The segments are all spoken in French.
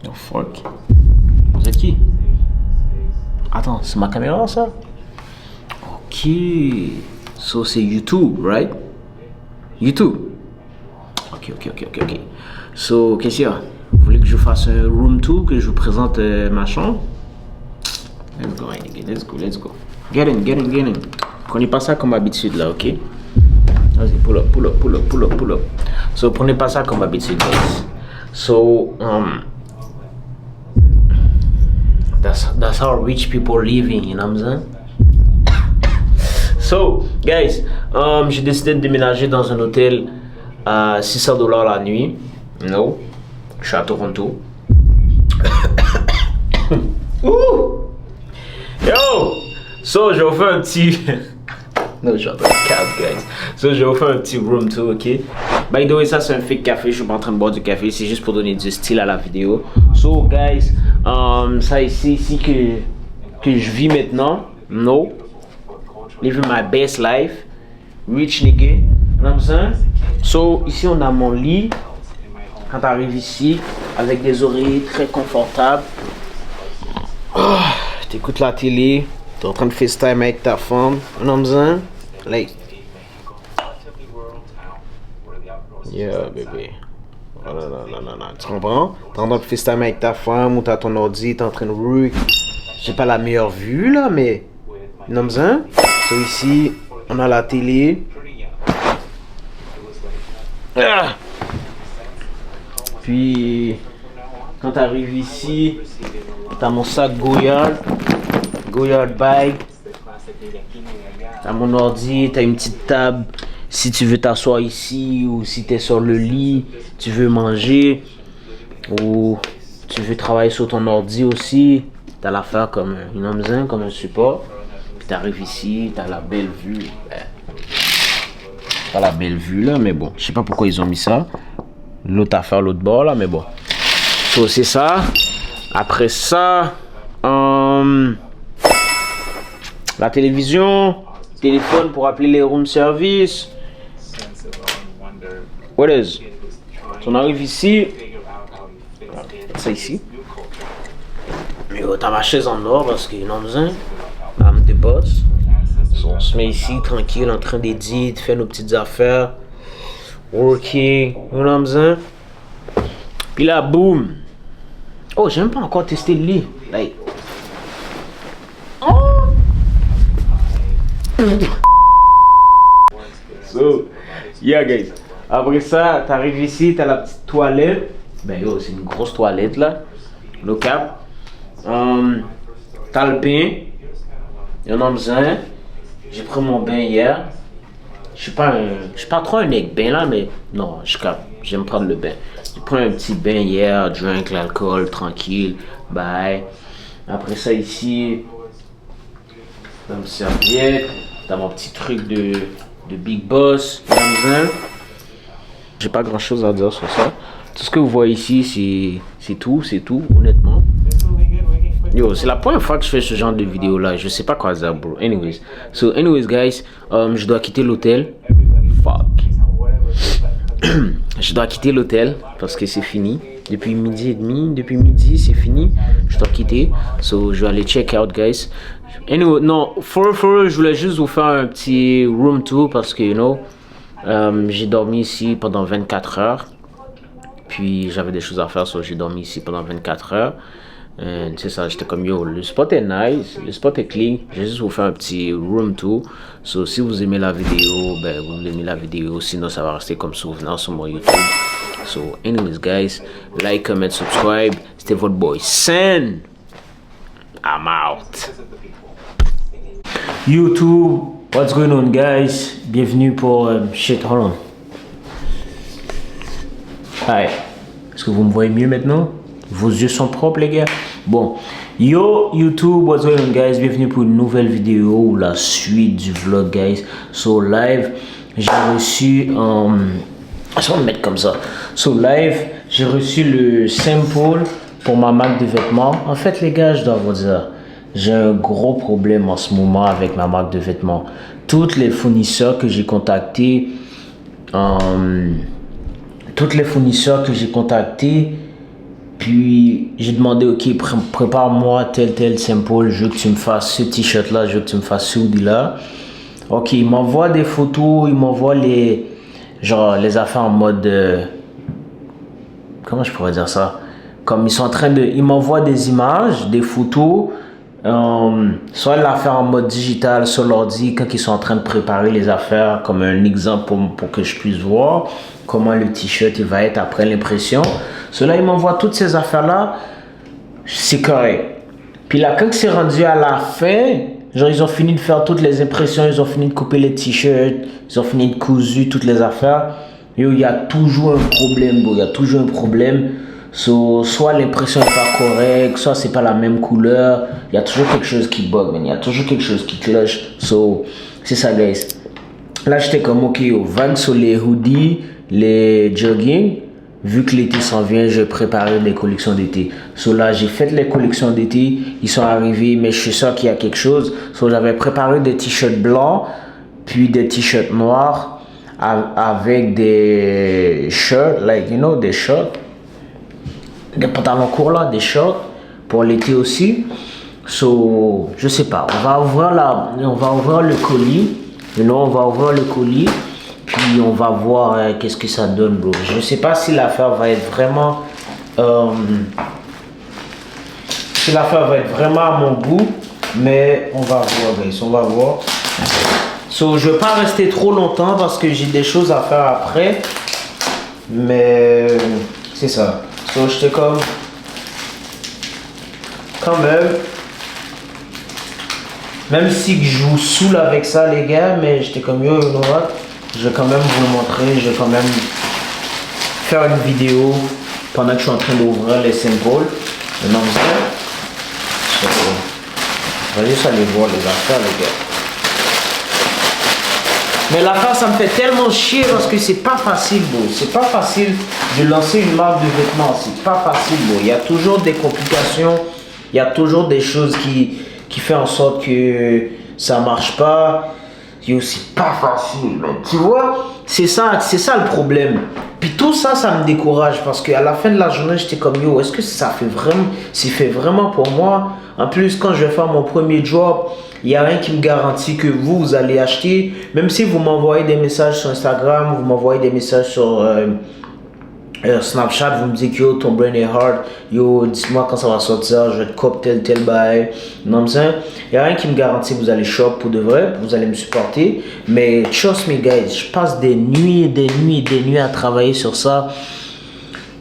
Oh fuck. Vous êtes qui? Attends, c'est ma caméra ça? Ok. So c'est YouTube, right? YouTube. Ok. So, qu'est-ce qu'il y a? Vous voulez que je fasse un room tour, que je vous présente ma chambre? Let's go. Get in. Prenez pas ça comme habitude là, ok? Vas-y, pull up. So, prenez pas ça comme habitude, guys. So, that's how rich people living, you know what I'm saying? So, guys, j'ai décidé de déménager dans un hôtel à $600 la nuit. No, je suis à Toronto. Yo! So, j'ai offert un petit... Non, je suis en train de casse, guys. So, j'ai offert un petit room tour, ok? By the way, ça, c'est un fake café. Je suis pas en train de boire du café. C'est juste pour donner du style à la vidéo. So, guys, ça ici que je vis maintenant. No. Living my best life. Rich nigga. You know what I'm saying? So, ici, on a mon lit. Quand tu arrives ici, avec des oreillers très confortables. Oh, t'écoutes la télé. T'es en train de FaceTime avec ta femme. You know what I'm saying? Like. Yeah, bébé. Oh, non. Tu comprends? T'es en train de FaceTime avec ta femme ou t'as ton ordi, t'es en train de... J'ai pas la meilleure vue là, mais... You know what I'm saying? So ici, on a la télé. Ah! Puis, quand tu arrives ici, tu as mon sac Goyard bag. Tu as mon ordi, tu as une petite table. Si tu veux t'asseoir ici ou si tu es sur le lit, tu veux manger ou tu veux travailler sur ton ordi aussi, tu as l'affaire comme comme un support. Puis tu arrives ici, tu as la belle vue. Pas la belle vue là, mais bon, je sais pas pourquoi ils ont mis ça. L'autre affaire, l'autre bord là, mais bon. So, c'est ça. Après ça, la télévision, téléphone pour appeler les room service. What is? So, on arrive ici. Ça ici. Mais t'as ma chaise en or parce que non besoin. I'm the boss. So, on se met ici tranquille en train d'éditer, de faire nos petites affaires. Working, you know what I'm saying? Puis là, boum. Oh, j'ai même pas encore testé le lit. Like. Oh. So, yeah, guys. Après ça, t'arrives ici, t'as la petite toilette. Ben yo, c'est une grosse toilette là. Le cap. T'as le bain. You know what I'm saying? J'ai pris mon bain hier. Je suis pas trop un mec bain là, mais non, j'aime prendre le bain. J'ai pris un petit bain hier, drink l'alcool, tranquille, bye. Après ça ici, t'as une serviette, t'as mon petit truc de Big Boss. J'ai pas grand chose à dire sur ça. Tout ce que vous voyez ici, c'est tout, honnêtement. Yo, c'est la première fois que je fais ce genre de vidéo là. Je sais pas quoi dire, bro. Anyways, guys, je dois quitter l'hôtel. Fuck. Je dois quitter l'hôtel parce que c'est fini. Depuis midi et demi, c'est fini. Je dois quitter. So, je vais aller check out, guys. Anyway, non, for real, je voulais juste vous faire un petit room tour parce que, j'ai dormi ici pendant 24 heures. Puis, j'avais des choses à faire, so j'ai dormi ici pendant 24 heures. C'est ça, j'étais comme yo, le spot est nice, le spot est clean. Je vais juste vous faire un petit room tour. So, si vous aimez la vidéo, ben vous aimez la vidéo. Sinon, ça va rester comme souvenir sur mon YouTube. So, anyways, guys, like, comment, subscribe. C'était votre boy Sen. I'm out. YouTube, what's going on, guys? Bienvenue pour shit. Hold on. Hi. Est-ce que vous me voyez mieux maintenant? Vos yeux sont propres, les gars. Bon, yo YouTube, what's going on, guys? Bienvenue pour une nouvelle vidéo ou la suite du vlog, guys. So live, j'ai reçu je vais me mettre comme ça. So live, j'ai reçu le sample pour ma marque de vêtements. En fait, les gars, je dois vous dire, j'ai un gros problème en ce moment avec ma marque de vêtements. Toutes les fournisseurs que j'ai contactés tous les fournisseurs que j'ai contactés. Puis j'ai demandé, ok, prépare-moi tel sample, je veux que tu me fasses ce t-shirt là, je veux que tu me fasses ce hoodie là. Ok, il m'envoie des photos, il m'envoie les affaires en mode, comment je pourrais dire ça? Comme ils sont en train de, ils m'envoient des images, des photos, soit l'affaire en mode digital sur l'ordi quand ils sont en train de préparer les affaires, comme un exemple pour que je puisse voir comment le t-shirt il va être après l'impression. Cela, ils m'envoient toutes ces affaires-là, c'est correct. Puis là, quand c'est rendu à la fin, genre ils ont fini de faire toutes les impressions, ils ont fini de couper les t-shirts, ils ont fini de cousu toutes les affaires. Yo, il y a toujours un problème, bro, il y a toujours un problème. Soit l'impression n'est pas correcte, soit c'est pas la même couleur. Il y a toujours quelque chose qui bug, man. Il y a toujours quelque chose qui cloche. C'est ça, guys. Là, j'étais comme, ok, vague sur les hoodies, les jogging. Vu que l'été s'en vient, je vais préparer les collections d'été. Là, j'ai fait les collections d'été. Ils sont arrivés, mais je suis sûr qu'il y a quelque chose. J'avais préparé des t-shirts blancs, puis des t-shirts noirs avec des shirts, des shorts. Des pantalons courts là, des shorts pour l'été aussi. Je sais pas, on va ouvrir le colis. On va ouvrir le colis, puis on va voir qu'est-ce que ça donne, bro. Je sais pas si l'affaire va être vraiment, à mon goût, mais on va voir, guys, on va voir. Je vais pas rester trop longtemps parce que j'ai des choses à faire après, mais c'est ça. J'étais comme, quand même si je vous saoule avec ça, les gars, mais j'étais comme, yo, you know what, je vais quand même vous le montrer, je vais quand même faire une vidéo pendant que je suis en train d'ouvrir les samples. On va juste aller voir les affaires, les gars. Mais l'affaire, ça me fait tellement chier parce que c'est pas facile, bro. C'est pas facile de lancer une marque de vêtements. C'est pas facile, bro. Il y a toujours des complications. Il y a toujours des choses qui font en sorte que ça marche pas. C'est pas facile, man. Tu vois, c'est ça le problème. Puis tout ça, ça me décourage parce qu'à la fin de la journée, j'étais comme, yo, est-ce que c'est fait vraiment pour moi? En plus, quand je vais faire mon premier job, il n'y a rien qui me garantit que vous allez acheter. Même si vous m'envoyez des messages sur Instagram, vous m'envoyez des messages sur Snapchat, vous me dites, yo, ton brain est hard, yo, dis-moi quand ça va sortir, je vais te cop tel bail. Non, il n'y a rien qui me garantit que vous allez shop pour de vrai, vous allez me supporter. Mais trust me, guys, je passe des nuits à travailler sur ça.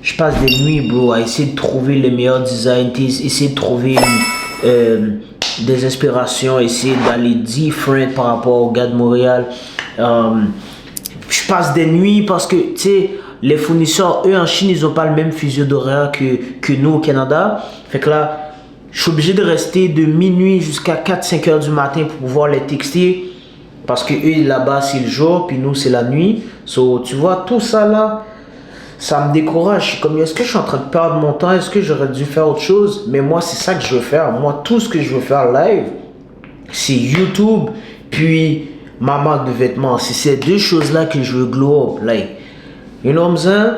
Je passe des nuits, bro, à essayer de trouver les meilleurs designs, essayer de trouver des inspirations, essayer d'aller different par rapport aux gars de Montréal. Je passe des nuits parce que, tu sais, les fournisseurs, eux en Chine, ils n'ont pas le même fuseau d'horaire que nous au Canada. Fait que là, je suis obligé de rester de minuit jusqu'à 4-5 heures du matin pour pouvoir les texter. Parce que eux, là-bas, c'est le jour, puis nous, c'est la nuit. Tu vois, tout ça là, ça me décourage. Je suis comme, est-ce que je suis en train de perdre mon temps? Est-ce que j'aurais dû faire autre chose? Mais moi, c'est ça que je veux faire. Moi, tout ce que je veux faire live, c'est YouTube, puis ma marque de vêtements. C'est ces deux choses-là que je veux glow up. You know what I'm saying?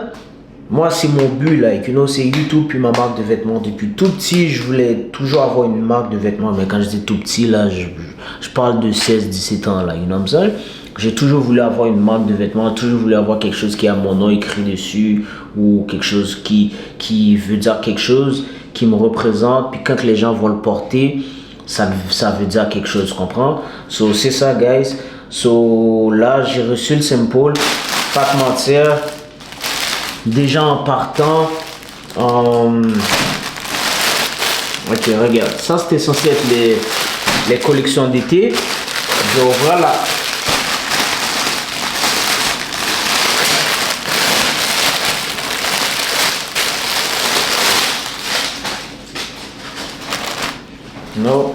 Moi, c'est mon but, c'est YouTube puis ma marque de vêtements. Depuis tout petit, je voulais toujours avoir une marque de vêtements. Mais quand je dis tout petit, là, je parle de 16-17 ans, là, you know what I'm saying? J'ai toujours voulu avoir une marque de vêtements, toujours voulu avoir quelque chose qui a mon nom écrit dessus ou quelque chose qui veut dire quelque chose, qui me représente. Puis quand les gens vont le porter, ça veut dire quelque chose, tu comprends? C'est ça, guys. Là, j'ai reçu le sample. Pas te mentir, déjà en partant, ok, regarde, ça c'était censé être les collections d'été. Je vais ouvrir là. Non,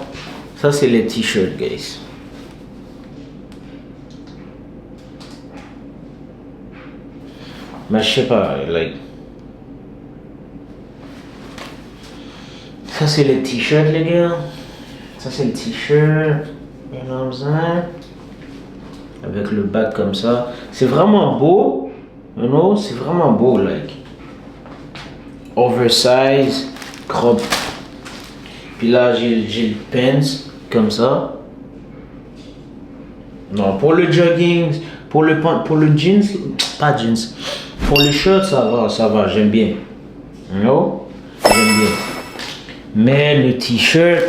ça c'est les t-shirts, guys. Mais je sais pas, ça c'est les t-shirts, les gars. Ça c'est le t-shirt. Avec le bac comme ça. C'est vraiment beau. You know, c'est vraiment beau, like. Oversize, crop. Puis là, j'ai le pants, comme ça. Non, pour le jogging, pour le jeans, pas jeans. Pour le shirt, ça va, j'aime bien. You know? J'aime bien. Mais le t-shirt,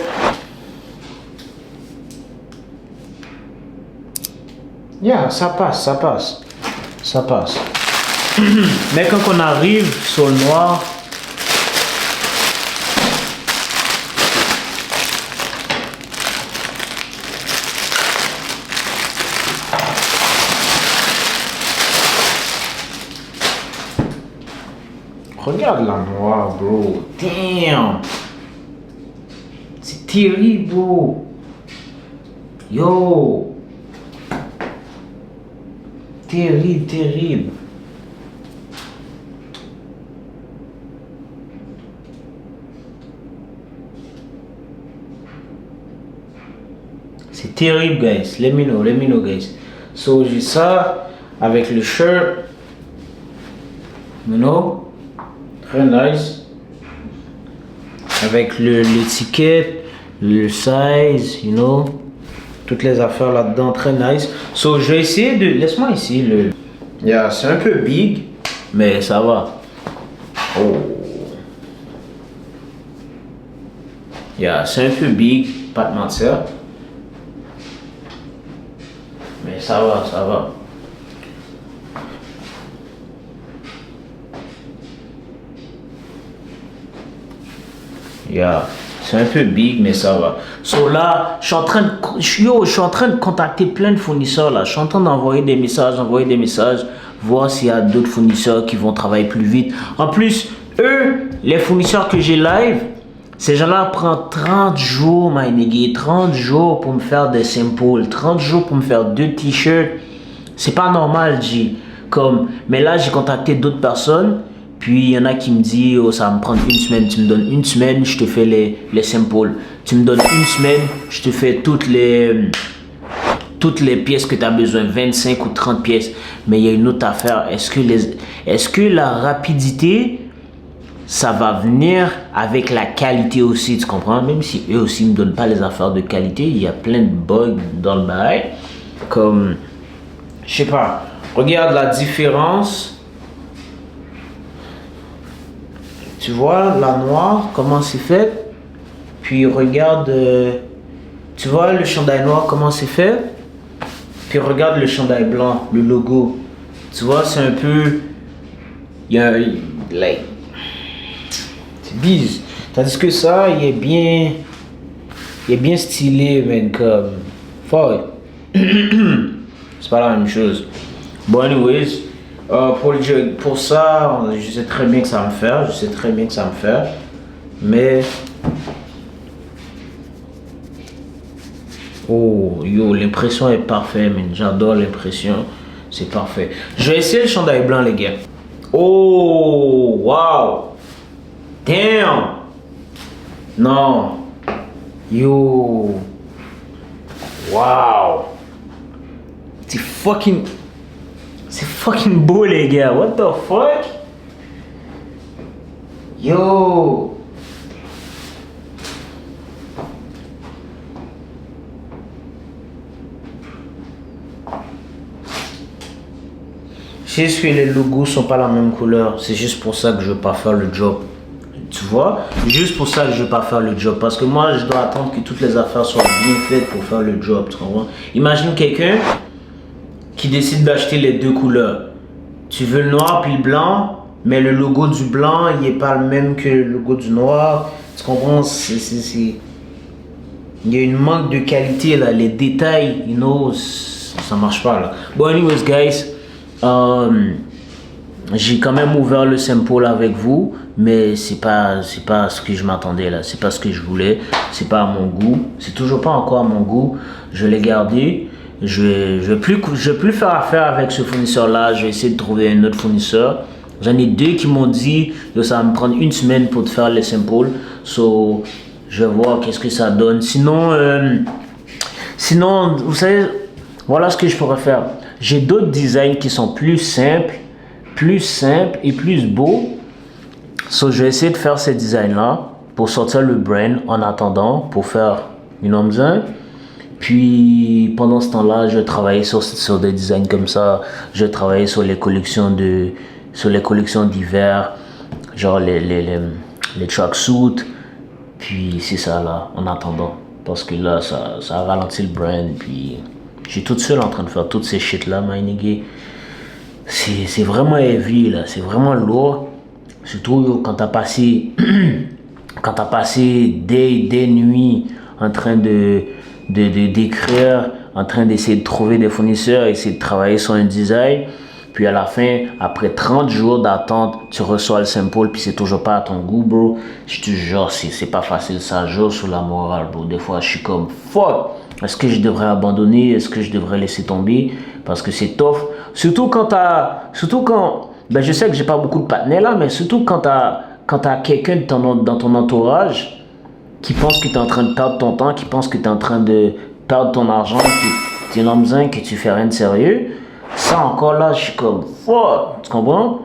yeah, ça passe. Mais quand on arrive sur le noir, regarde la noire, bro. Damn. C'est terrible, bro. Yo. Terrible. C'est terrible, guys. Let me know, guys. So, j'ai ça avec le shirt. You know? Très nice. Avec l'étiquette, le size, you know. Toutes les affaires là-dedans, très nice. So, je vais essayer de... Laisse-moi ici le... Yeah, c'est un peu big, mais ça va. Oh. Yeah, c'est un peu big, pas de mentir. Mais ça va. Yeah. C'est un peu big, mais ça va. So là, je suis en train de contacter plein de fournisseurs là. Je suis en train d'envoyer des messages, voir s'il y a d'autres fournisseurs qui vont travailler plus vite. En plus, eux, les fournisseurs que j'ai live, ces gens-là prennent 30 jours, my nigga, 30 jours pour me faire des samples, 30 jours pour me faire 2 t-shirts. C'est pas normal, G. Mais là, j'ai contacté d'autres personnes. Puis il y en a qui me disent, oh, ça va me prendre une semaine. Tu me donnes une semaine, je te fais les samples. Tu me donnes une semaine, je te fais toutes les pièces que tu as besoin, 25 ou 30 pièces. Mais il y a une autre affaire. Est-ce que la rapidité, ça va venir avec la qualité aussi, tu comprends? Même si eux aussi ne me donnent pas les affaires de qualité, il y a plein de bugs dans le bail. Comme, je sais pas, regarde la différence. Tu vois la noire, comment c'est fait. Puis regarde, tu vois le chandail noir, comment c'est fait. Puis regarde le chandail blanc, le logo. Tu vois, c'est un peu... Il y a... Like... C'est bise. Tandis que ça, il est bien stylé, man, comme... Fuck. C'est pas la même chose. Bon, anyways... pour ça, je sais très bien que ça va me faire. Mais... Oh, yo, l'impression est parfaite, man. J'adore l'impression. C'est parfait. Je vais essayer le chandail blanc, les gars. Oh, wow. Damn. Non. Yo. Wow. C'est fucking beau, les gars. What the fuck? Yo. C'est juste que les logos sont pas la même couleur. C'est juste pour ça que je veux pas faire le job. Tu vois? Juste pour ça que je veux pas faire le job. Parce que moi, je dois attendre que toutes les affaires soient bien faites pour faire le job. Tu comprends? Imagine quelqu'un qui décide d'acheter les deux couleurs. Tu veux le noir puis le blanc, mais le logo du blanc, il n'est pas le même que le logo du noir. Tu comprends? Il y a une manque de qualité là. Les détails, you know, ça marche pas là. Bon, anyways, guys, j'ai quand même ouvert le sample avec vous, mais c'est pas ce que je m'attendais là. C'est pas ce que je voulais. C'est pas à mon goût. C'est toujours pas encore à mon goût. Je l'ai gardé. Je vais plus faire affaire avec ce fournisseur-là. Je vais essayer de trouver un autre fournisseur. J'en ai deux qui m'ont dit que ça va me prendre une semaine pour te faire les samples. So, je vais voir qu'est-ce que ça donne. Sinon, vous savez, voilà ce que je pourrais faire. J'ai d'autres designs qui sont plus simples, plus simple et plus beau. So, je vais essayer de faire ces designs-là pour sortir le brand en attendant, pour faire une design. Puis, pendant ce temps-là, je vais travailler sur des designs comme ça. Je vais travailler sur les collections d'hiver, genre les tracksuits. Puis, c'est ça là, en attendant. Parce que là, ça a ralenti le brand. Puis, je suis tout seul en train de faire toutes ces shit-là, my nigga. C'est vraiment heavy, là. C'est vraiment lourd. Surtout quand t'as passé des nuits en train d'écrire, en train d'essayer de trouver des fournisseurs, essayer de travailler sur un design. Puis à la fin, après 30 jours d'attente, tu reçois le sample, puis c'est toujours pas à ton goût, bro. Je te jure, c'est pas facile, ça joue sur la morale, bro. Des fois, je suis comme, fuck, est-ce que je devrais abandonner? Est-ce que je devrais laisser tomber? Parce que c'est tough. Surtout quand, ben je sais que j'ai pas beaucoup de partenaires là, mais surtout quand t'as quelqu'un dans ton entourage qui pense que tu es en train de perdre ton temps, qui pense que tu es en train de perdre ton argent, que tu es besoin, que tu fais rien de sérieux. Ça encore là, je suis comme, fuck, tu comprends?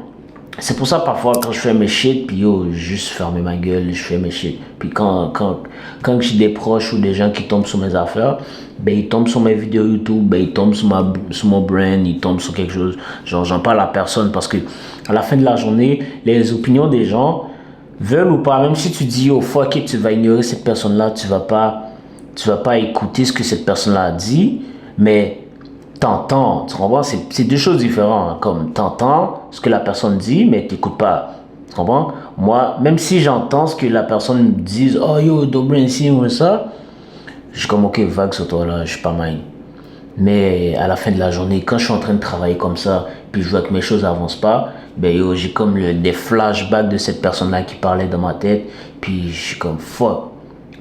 C'est pour ça parfois quand je fais mes shit, puis yo, juste fermer ma gueule, je fais mes shit. Puis quand j'ai des proches ou des gens qui tombent sur mes affaires, ben ils tombent sur mes vidéos YouTube, ben ils tombent sur mon brand, ils tombent sur quelque chose. Genre j'en parle à personne parce que à la fin de la journée, les opinions des gens veulent ou pas, même si tu dis oh fuck it, tu vas ignorer cette personne-là, tu vas pas écouter ce que cette personne-là a dit, mais t'entends, tu comprends? C'est deux choses différentes. Hein. Comme t'entends ce que la personne dit, mais t'écoutes pas. Tu comprends? Moi, même si j'entends ce que la personne me dit, oh yo, Dobrin ici ou ça, je suis comme ok, vague sur toi là, je suis pas mal. Mais à la fin de la journée, quand je suis en train de travailler comme ça, puis je vois que mes choses avancent pas, ben yo, j'ai comme des flashbacks de cette personne-là qui parlait dans ma tête, puis je suis comme fuck,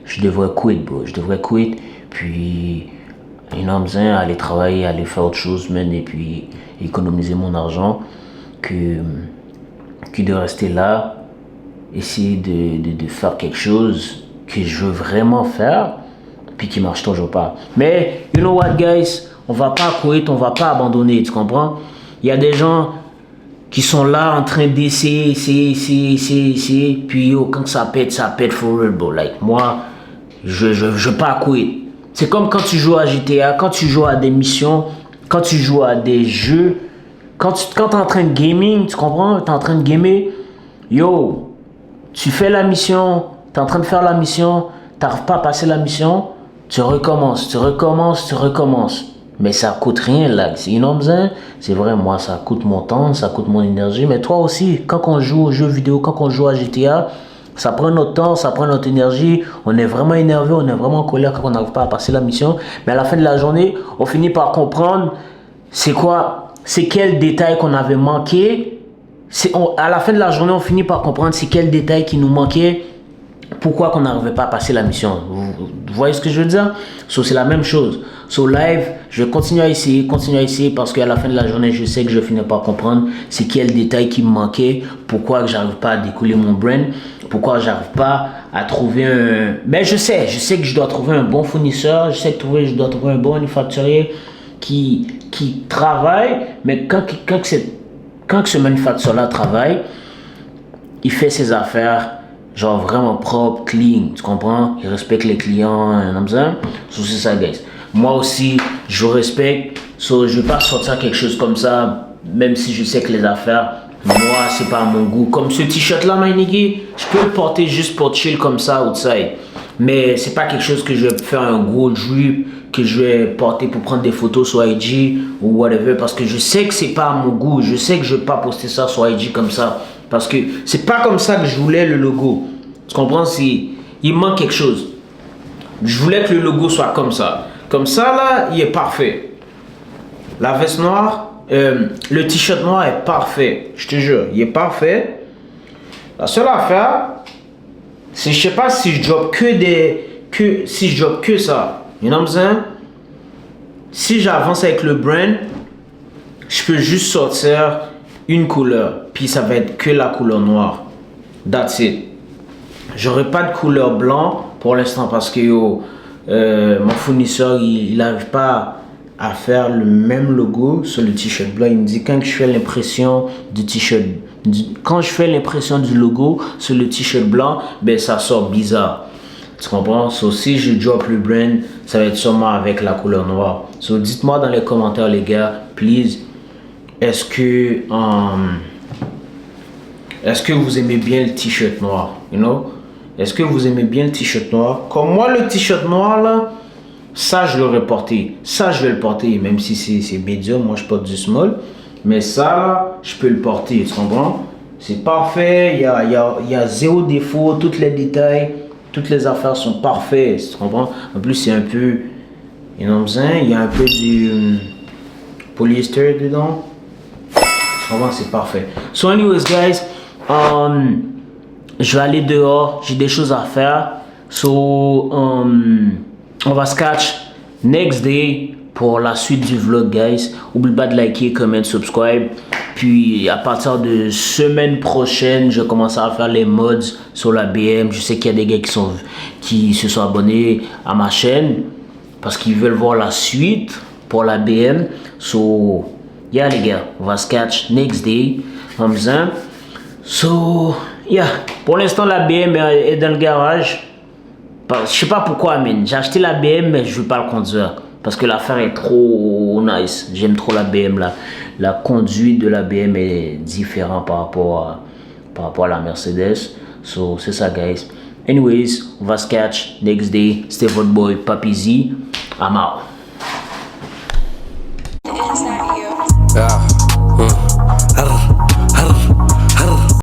je devrais quit, bro, je devrais quit, puis aller travailler, aller faire autre chose, man, et puis économiser mon argent, que de rester là, essayer de faire quelque chose que je veux vraiment faire, puis qui marche toujours pas. Mais, you know what, guys, on va pas quit, on va pas abandonner, tu comprends? Il y a des gens qui sont là en train d'essayer, essayer, puis yo, quand ça pète for real, bro. Like, moi, je veux pas quit. C'est comme quand tu joues à GTA, quand tu joues à des missions, quand tu joues à des jeux, quand tu es en train de gaming, tu comprends? Tu es en train de gamer, yo, tu fais la mission, tu es en train de faire la mission, tu n'arrives pas à passer la mission, tu recommences. Mais ça coûte rien là, you know what I'm saying? C'est vrai, moi ça coûte mon temps, ça coûte mon énergie, mais toi aussi, quand on joue aux jeux vidéo, quand on joue à GTA, ça prend notre temps, ça prend notre énergie, on est vraiment énervé, on est vraiment en colère quand on n'arrive pas à passer la mission, mais à la fin de la journée, on finit par comprendre c'est quel détail qu'on avait manqué, à la fin de la journée, on finit par comprendre c'est quel détail qui nous manquait, pourquoi qu'on n'arrivait pas à passer la mission. Vous voyez ce que je veux dire? C'est la même chose. Live, je vais continuer à essayer parce qu'à la fin de la journée, je sais que je finis par comprendre c'est quel détail qui me manquait, pourquoi que j'arrive pas à décoller mon brand, pourquoi j'arrive pas à trouver un... Ben je sais que je dois trouver un bon fournisseur, je dois trouver un bon manufacturier qui travaille, mais quand ce manufacturier-là travaille, il fait ses affaires genre vraiment propre, clean, tu comprends? Il respecte les clients, c'est ça, guys. Moi aussi, je vous respecte, je vais pas sortir quelque chose comme ça, même si je sais que les affaires, moi, c'est pas à mon goût. Comme ce t-shirt là, my nigga, je peux le porter juste pour chill comme ça, outside. Mais c'est pas quelque chose que je vais faire un gros drip, que je vais porter pour prendre des photos sur IG ou whatever, parce que je sais que c'est pas à mon goût, je sais que je vais pas poster ça sur IG comme ça. Parce que c'est pas comme ça que je voulais le logo. Tu comprends? Il manque quelque chose. Je voulais que le logo soit comme ça. Comme ça, là, il est parfait. La veste noire, le t-shirt noir est parfait. Je te jure, il est parfait. La seule affaire, c'est je sais pas si je drop si je drop que ça. You know what I'm saying? Si j'avance avec le brand, je peux juste sortir une couleur, puis ça va être que la couleur noire. That's it. J'aurai pas de couleur blanc pour l'instant parce que mon fournisseur il n'arrive pas à faire le même logo sur le t-shirt blanc. Il me dit quand je fais l'impression du t-shirt, quand je fais l'impression du logo sur le t-shirt blanc, ben ça sort bizarre. Tu comprends? So, si je drop le brand, ça va être sûrement avec la couleur noire. So, dites-moi dans les commentaires, les gars, please, est-ce que vous aimez bien le t-shirt noir? You know? Est-ce que vous aimez bien le t-shirt noir? Comme moi, le t-shirt noir, là, ça, je l'aurais porté. Ça, je vais le porter, même si c'est medium. Moi, je porte du small. Mais ça, là, je peux le porter. Tu comprends? C'est parfait. Il y a zéro défaut. Tous les détails, toutes les affaires sont parfaites. Tu comprends? En plus, c'est un peu... You know what I'm saying? Il y a un peu du polyester dedans. Tu comprends? C'est parfait. So, anyways, guys, je vais aller dehors. J'ai des choses à faire. So, on va se catch next day pour la suite du vlog, guys. N'oublie pas de liker, comment, subscribe. Puis à partir de semaine prochaine, je commence à faire les mods sur la BM. Je sais qu'il y a des gars qui se sont abonnés à ma chaîne parce qu'ils veulent voir la suite pour la BM. So, yeah les gars, on va se catch next day. Comme ça. So, yeah. Pour l'instant, la BM est dans le garage. Je sais pas pourquoi, mais j'ai acheté la BM, mais je veux pas le conduire. Parce que l'affaire est trop nice. J'aime trop la BM. La conduite de la BM est différente par rapport à la Mercedes. So, c'est ça, guys. Anyways, on va se catch next day. C'était votre boy, Papi Z. I'm out.